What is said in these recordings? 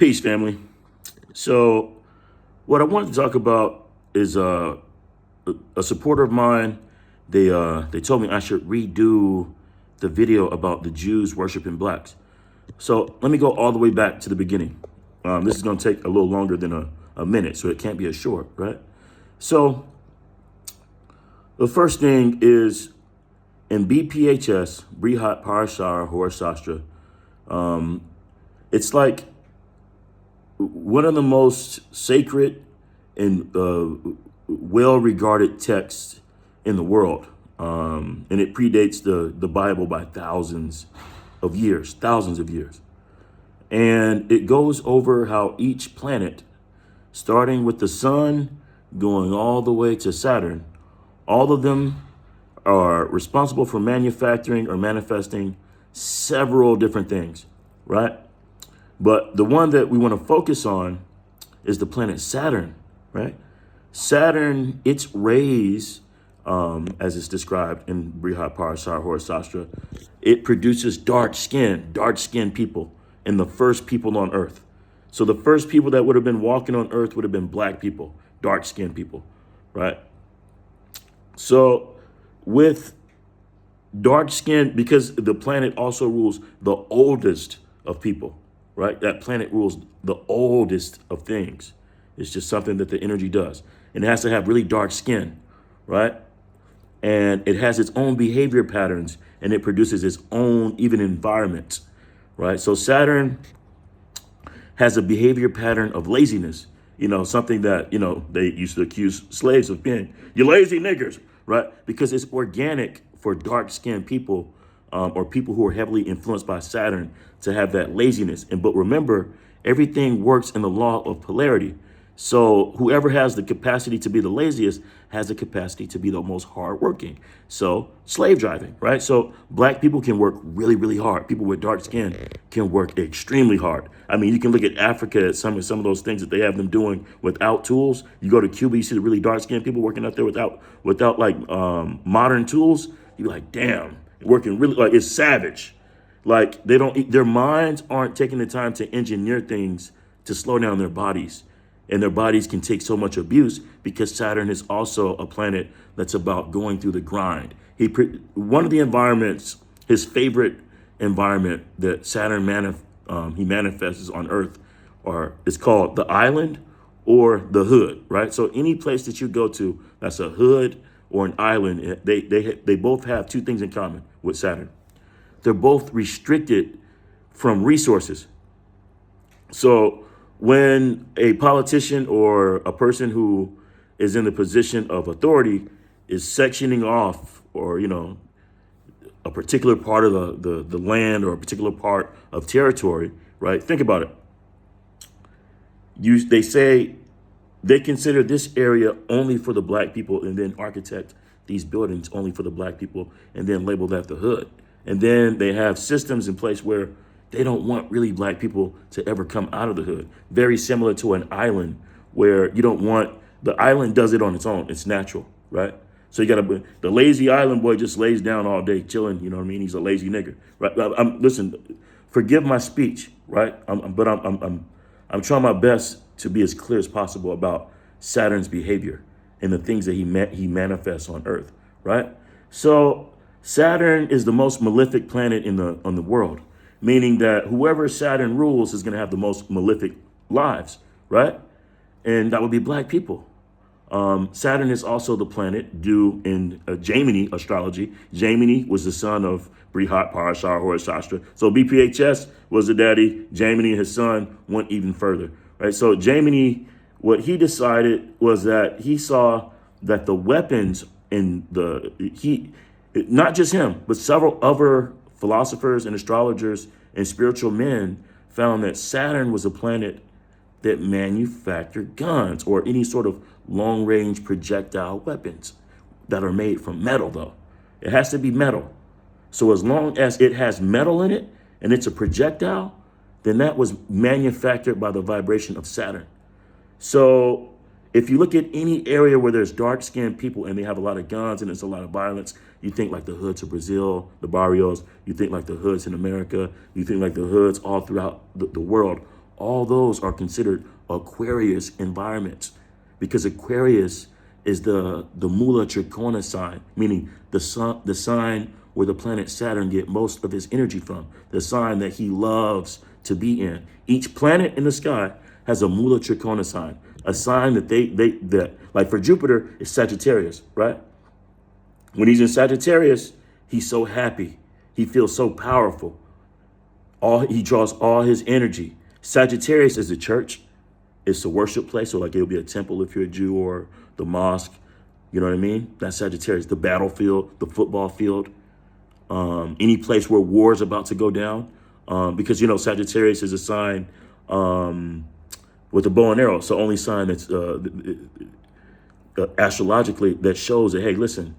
Peace, family. So, what I wanted to talk about is a supporter of mine. They told me I should redo the video about the Jews worshiping blacks. So let me go all the way back to the beginning. This is going to take a little longer than a minute, so it can't be as short, right? So the first thing is in BPHS, Brihat Parashar Horasastra. It's like one of the most sacred and well-regarded texts in the world. And it predates the Bible by thousands of years. And it goes over how each planet, starting with the sun, going all the way to Saturn, all of them are responsible for manufacturing or manifesting several different things, right? But the one that we want to focus on is the planet Saturn, right? Saturn, its rays, as it's described in Brihat Parashar Horasastra, it produces dark-skinned people, and the first people on Earth. So the first people that would have been walking on Earth would have been black people, dark-skinned people, right? So with dark skin, because the planet also rules the oldest of people, right? That planet rules the oldest of things. It's just something that the energy does. And it has to have really dark skin, right? And it has its own behavior patterns, and it produces its own even environment, right? So Saturn has a behavior pattern of laziness, something that, they used to accuse slaves of being, you lazy niggers, right? Because it's organic for dark-skinned people or people who are heavily influenced by Saturn to have that laziness. But remember, everything works in the law of polarity. So whoever has the capacity to be the laziest has the capacity to be the most hardworking. So slave driving, right? So black people can work really, really hard. People with dark skin can work extremely hard. I mean, you can look at Africa at some of those things that they have them doing without tools. You go to Cuba, you see the really dark skinned people working out there without like modern tools. You're like, damn, working really like it's savage. Like their minds aren't taking the time to engineer things to slow down their bodies. And their bodies can take so much abuse because Saturn is also a planet that's about going through the grind. One of the environments, his favorite environment that Saturn he manifests on Earth, is called the island or the hood, right? So any place that you go to that's a hood or an island, they both have two things in common with Saturn. They're both restricted from resources. So when a politician or a person who is in the position of authority is sectioning off or, a particular part of the land or a particular part of territory, right? Think about it. They say they consider this area only for the black people and then architect these buildings only for the black people and then label that the hood. And then they have systems in place where they don't want really black people to ever come out of the hood. Very similar to an island where you don't want, the island does it on its own. It's natural, right? So the lazy island boy just lays down all day chilling, you know what I mean? He's a lazy nigger, right? Listen, forgive my speech, right? But I'm trying my best to be as clear as possible about Saturn's behavior and the things that he manifests on Earth, right? So Saturn is the most malefic planet on the world, meaning that whoever Saturn rules is going to have the most malefic lives, right? And that would be black people. Saturn is also the planet due in Jaimini astrology. Jaimini was the son of Brihat Parashar Horasastra. So BPHS was the daddy. Jaimini and his son went even further, right? So Jaimini, what he decided was that he saw that the weapons not just him, but several other philosophers and astrologers and spiritual men found that Saturn was a planet that manufactured guns or any sort of long-range projectile weapons that are made from metal, though. It has to be metal. So as long as it has metal in it and it's a projectile, then that was manufactured by the vibration of Saturn. So if you look at any area where there's dark-skinned people and they have a lot of guns and there's a lot of violence, you think like the hoods of Brazil, the barrios, you think like the hoods in America, you think like the hoods all throughout the world. All those are considered Aquarius environments because Aquarius is the Mula Trikona sign, meaning the sign where the planet Saturn get most of his energy from, the sign that he loves to be in. Each planet in the sky has a Mula Trikona sign, a sign that that like for Jupiter is Sagittarius, right? When he's in Sagittarius, he's so happy. He feels so powerful. He draws all his energy. Sagittarius is the church. It's a worship place. So like it'll be a temple if you're a Jew, or the mosque. You know what I mean? That's Sagittarius. The battlefield, the football field, any place where war is about to go down. Because, Sagittarius is a sign with a bow and arrow. So only sign that's astrologically that shows that, hey, listen,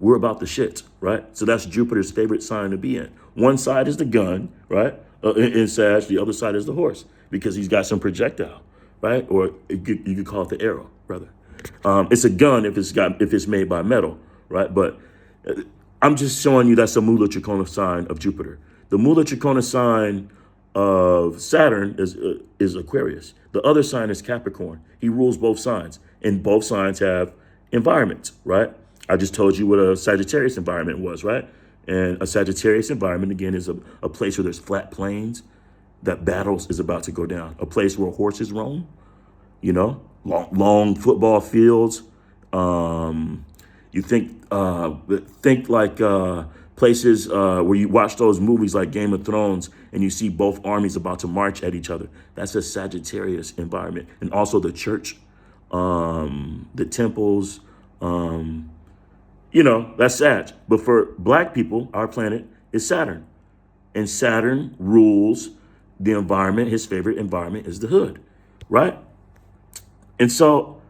we're about the shit, right? So that's Jupiter's favorite sign to be in. One side is the gun, right? In Sag, the other side is the horse because he's got some projectile, right? Or you could call it the arrow, rather. It's a gun if it's made by metal, right? But I'm just showing you that's a Mula Trikona sign of Jupiter. The Mula Trikona sign of Saturn is Aquarius. The other sign is Capricorn. He rules both signs, and both signs have environments, right? I just told you what a Sagittarius environment was, right? And a Sagittarius environment, again, is a place where there's flat plains, that battles is about to go down. A place where horses roam, long football fields. You think like places where you watch those movies like Game of Thrones and you see both armies about to march at each other. That's a Sagittarius environment. And also the church, the temples, that's Sag. But for black people, our planet is Saturn. And Saturn rules the environment. His favorite environment is the hood, right? And so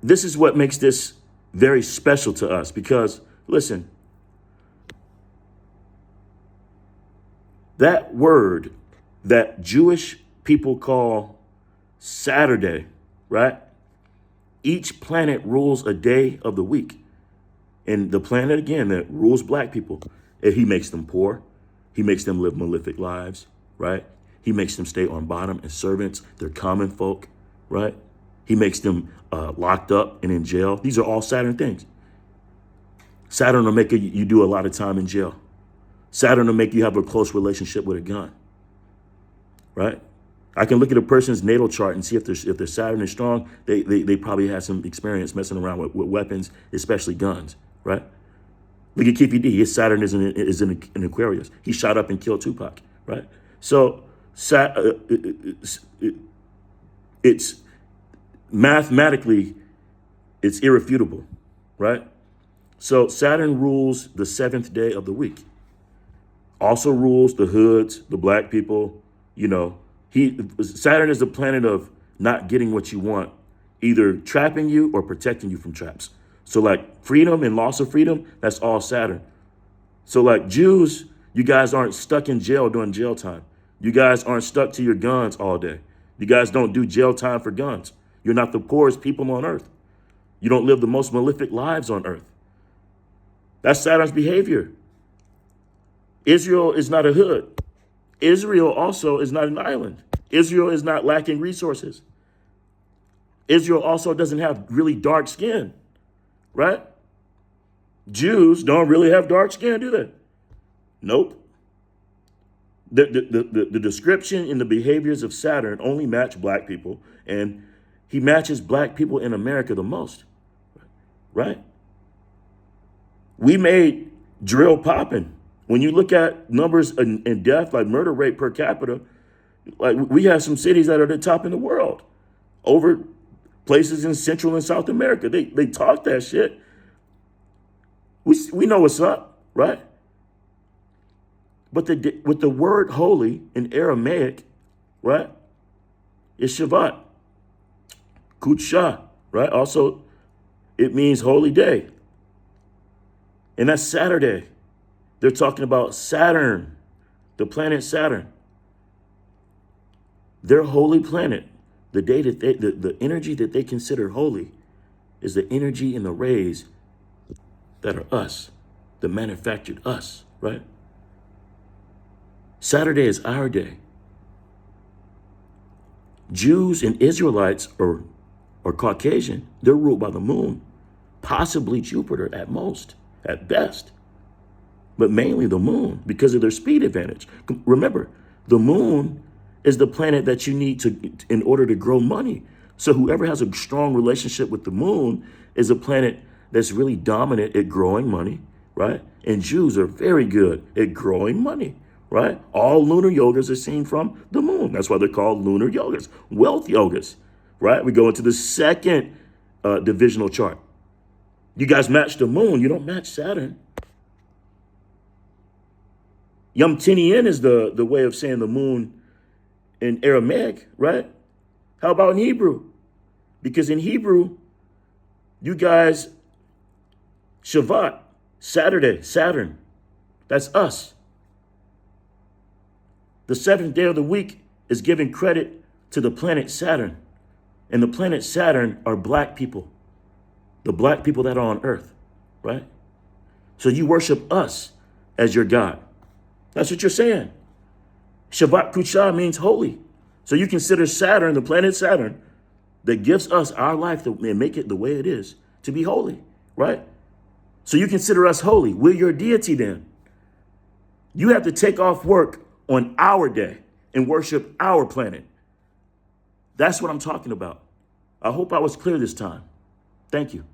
this is what makes this very special to us because, listen, that word that Jewish people call Saturday, right? Each planet rules a day of the week. And the planet, again, that rules black people, he makes them poor. He makes them live malefic lives, right? He makes them stay on bottom as servants. They're common folk, right? He makes them locked up and in jail. These are all Saturn things. Saturn will make you do a lot of time in jail. Saturn will make you have a close relationship with a gun, right? I can look at a person's natal chart and see if their Saturn is strong. They probably have some experience messing around with weapons, especially guns, right? Look at Keefe D. His Saturn is in Aquarius. He shot up and killed Tupac, right? So it's mathematically, it's irrefutable, right? So Saturn rules the 7th day of the week. Also rules the hoods, the black people. Saturn is the planet of not getting what you want, either trapping you or protecting you from traps. So like freedom and loss of freedom, that's all Saturn. So like Jews, you guys aren't stuck in jail doing jail time. You guys aren't stuck to your guns all day. You guys don't do jail time for guns. You're not the poorest people on earth. You don't live the most malefic lives on earth. That's Saturn's behavior. Israel is not a hood. Israel also is not an island. Israel is not lacking resources. Israel also doesn't have really dark skin, right? Jews don't really have dark skin, do they? Nope. The description and the behaviors of Saturn only match black people, and he matches black people in America the most, right? We made drill popping. When you look at numbers in death, like murder rate per capita, like we have some cities that are the top in the world over places in Central and South America. They talk that shit. We know what's up, right? But with the word holy in Aramaic, right, is Shabbat, Kutsha, right? Also, it means holy day. And that's Saturday. They're talking about Saturn, the planet Saturn. Their holy planet, the day that the energy that they consider holy is the energy and the rays that are us, the manufactured us, right? Saturday is our day. Jews and Israelites or Caucasian, they're ruled by the moon, possibly Jupiter at most, at best, but mainly the moon because of their speed advantage. Remember, the moon is the planet that you need in order to grow money. So whoever has a strong relationship with the moon is a planet that's really dominant at growing money, right? And Jews are very good at growing money, right? All lunar yogas are seen from the moon. That's why they're called lunar yogas, wealth yogas, right? We go into the second divisional chart. You guys match the moon. You don't match Saturn. Yom Tinian is the way of saying the moon in Aramaic, right? How about in Hebrew? Because in Hebrew, you guys, Shabbat, Saturday, Saturn, that's us. The seventh day of the week is giving credit to the planet Saturn. And the planet Saturn are black people, the black people that are on earth, right? So you worship us as your God. That's what you're saying. Shabbat Kuchah means holy. So you consider Saturn, the planet Saturn, that gives us our life and make it the way it is, to be holy, right? So you consider us holy. We're your deity then. You have to take off work on our day and worship our planet. That's what I'm talking about. I hope I was clear this time. Thank you.